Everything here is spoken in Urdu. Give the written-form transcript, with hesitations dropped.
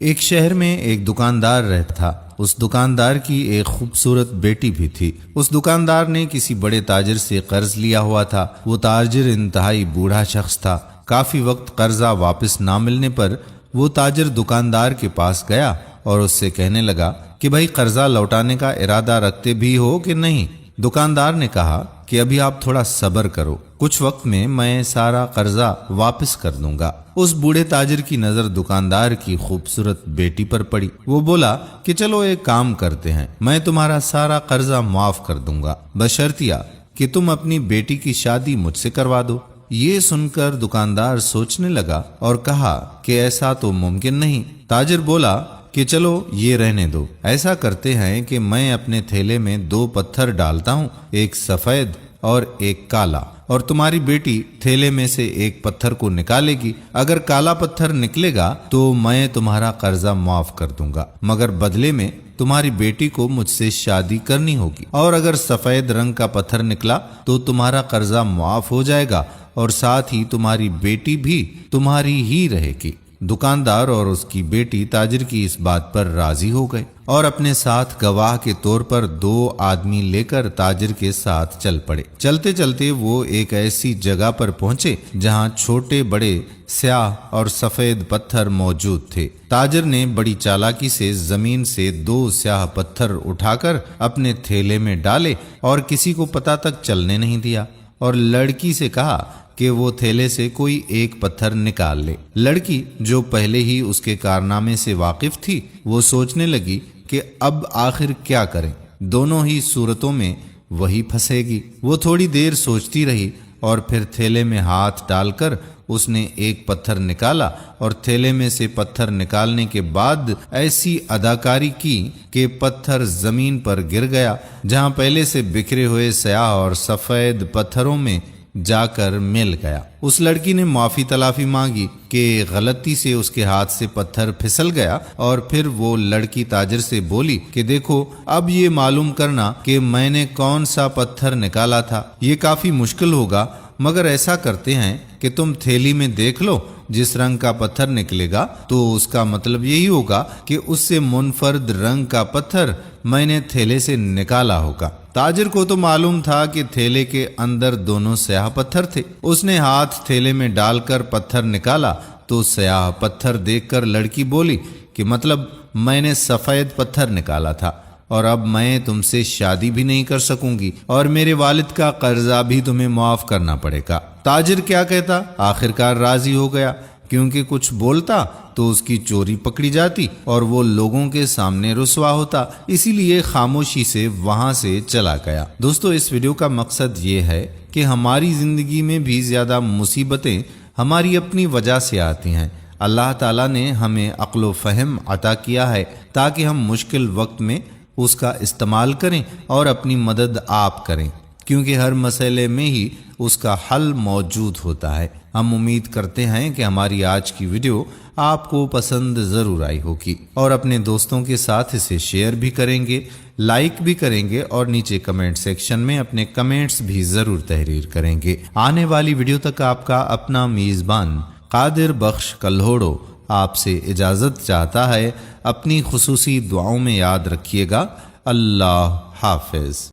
ایک شہر میں ایک دکاندار رہتا تھا۔ اس دکاندار کی ایک خوبصورت بیٹی بھی تھی۔ اس دکاندار نے کسی بڑے تاجر سے قرض لیا ہوا تھا۔ وہ تاجر انتہائی بوڑھا شخص تھا۔ کافی وقت قرضہ واپس نہ ملنے پر وہ تاجر دکاندار کے پاس گیا اور اس سے کہنے لگا کہ بھائی قرضہ لوٹانے کا ارادہ رکھتے بھی ہو کہ نہیں؟ دکاندار نے کہا کہ ابھی آپ تھوڑا صبر کرو، کچھ وقت میں سارا قرضہ واپس کر دوں گا۔ اس بوڑھے تاجر کی نظر دکاندار کی خوبصورت بیٹی پر پڑی۔ وہ بولا کہ چلو ایک کام کرتے ہیں، میں تمہارا سارا قرضہ معاف کر دوں گا، بشرطیہ کہ تم اپنی بیٹی کی شادی مجھ سے کروا دو۔ یہ سن کر دکاندار سوچنے لگا اور کہا کہ ایسا تو ممکن نہیں۔ تاجر بولا کہ چلو یہ رہنے دو، ایسا کرتے ہیں کہ میں اپنے تھیلے میں 2 پتھر ڈالتا ہوں، ایک سفید اور ایک کالا، اور تمہاری بیٹی تھیلے میں سے ایک پتھر کو نکالے گی۔ اگر کالا پتھر نکلے گا تو میں تمہارا قرضہ معاف کر دوں گا، مگر بدلے میں تمہاری بیٹی کو مجھ سے شادی کرنی ہوگی۔ اور اگر سفید رنگ کا پتھر نکلا تو تمہارا قرضہ معاف ہو جائے گا اور ساتھ ہی تمہاری بیٹی بھی تمہاری ہی رہے گی۔ دکاندار اور اس کی بیٹی تاجر کی اس بات پر راضی ہو گئے اور اپنے ساتھ گواہ کے طور پر 2 آدمی لے کر تاجر کے ساتھ چل پڑے۔ چلتے چلتے وہ ایک ایسی جگہ پر پہنچے جہاں چھوٹے بڑے سیاہ اور سفید پتھر موجود تھے۔ تاجر نے بڑی چالاکی سے زمین سے 2 سیاہ پتھر اٹھا کر اپنے تھیلے میں ڈالے اور کسی کو پتہ تک چلنے نہیں دیا، اور لڑکی سے کہا کہ وہ تھیلے سے کوئی ایک پتھر نکال لے۔ لڑکی جو پہلے ہی اس کے کارنامے سے واقف تھی، وہ سوچنے لگی کہ اب آخر کیا کریں، دونوں ہی صورتوں میں وہی پھنسے گی۔ وہ تھوڑی دیر سوچتی رہی اور پھر تھیلے میں ہاتھ ڈال کر اس نے ایک پتھر نکالا، اور تھیلے میں سے پتھر نکالنے کے بعد ایسی اداکاری کی کہ پتھر زمین پر گر گیا، جہاں پہلے سے بکھرے ہوئے سیاہ اور سفید پتھروں میں جا کر مل گیا۔ اس لڑکی نے معافی تلافی مانگی کہ غلطی سے اس کے ہاتھ سے پتھر پھسل گیا، اور پھر وہ لڑکی تاجر سے بولی کہ دیکھو اب یہ معلوم کرنا کہ میں نے کون سا پتھر نکالا تھا۔ یہ کافی مشکل ہوگا، مگر ایسا کرتے ہیں کہ تم تھیلی میں دیکھ لو، جس رنگ کا پتھر نکلے گا تو اس کا مطلب یہی ہوگا کہ اس سے منفرد رنگ کا پتھر میں نے تھیلے سے نکالا ہوگا۔ تاجر کو تو معلوم تھا کہ تھیلے کے اندر دونوں سیاہ پتھر تھے۔ اس نے ہاتھ تھیلے میں ڈال کر پتھر نکالا تو سیاہ پتھر دیکھ کر لڑکی بولی کہ مطلب میں نے سفید پتھر نکالا تھا، اور اب میں تم سے شادی بھی نہیں کر سکوں گی، اور میرے والد کا قرضہ بھی تمہیں معاف کرنا پڑے گا۔ تاجر کیا کہتا، آخرکار راضی ہو گیا، کیونکہ کچھ بولتا تو اس کی چوری پکڑی جاتی اور وہ لوگوں کے سامنے رسوا ہوتا، اسی لیے خاموشی سے وہاں سے چلا گیا۔ دوستو، اس ویڈیو کا مقصد یہ ہے کہ ہماری زندگی میں بھی زیادہ مصیبتیں ہماری اپنی وجہ سے آتی ہیں۔ اللہ تعالیٰ نے ہمیں عقل و فہم عطا کیا ہے تاکہ ہم مشکل وقت میں اس کا استعمال کریں اور اپنی مدد آپ کریں، کیونکہ ہر مسئلے میں ہی اس کا حل موجود ہوتا ہے۔ ہم امید کرتے ہیں کہ ہماری آج کی ویڈیو آپ کو پسند ضرور آئی ہوگی، اور اپنے دوستوں کے ساتھ اسے شیئر بھی کریں گے، لائک بھی کریں گے، اور نیچے کمنٹ سیکشن میں اپنے کمنٹس بھی ضرور تحریر کریں گے۔ آنے والی ویڈیو تک آپ کا اپنا میزبان قادر بخش کلہوڑو آپ سے اجازت چاہتا ہے۔ اپنی خصوصی دعاؤں میں یاد رکھیے گا۔ اللہ حافظ۔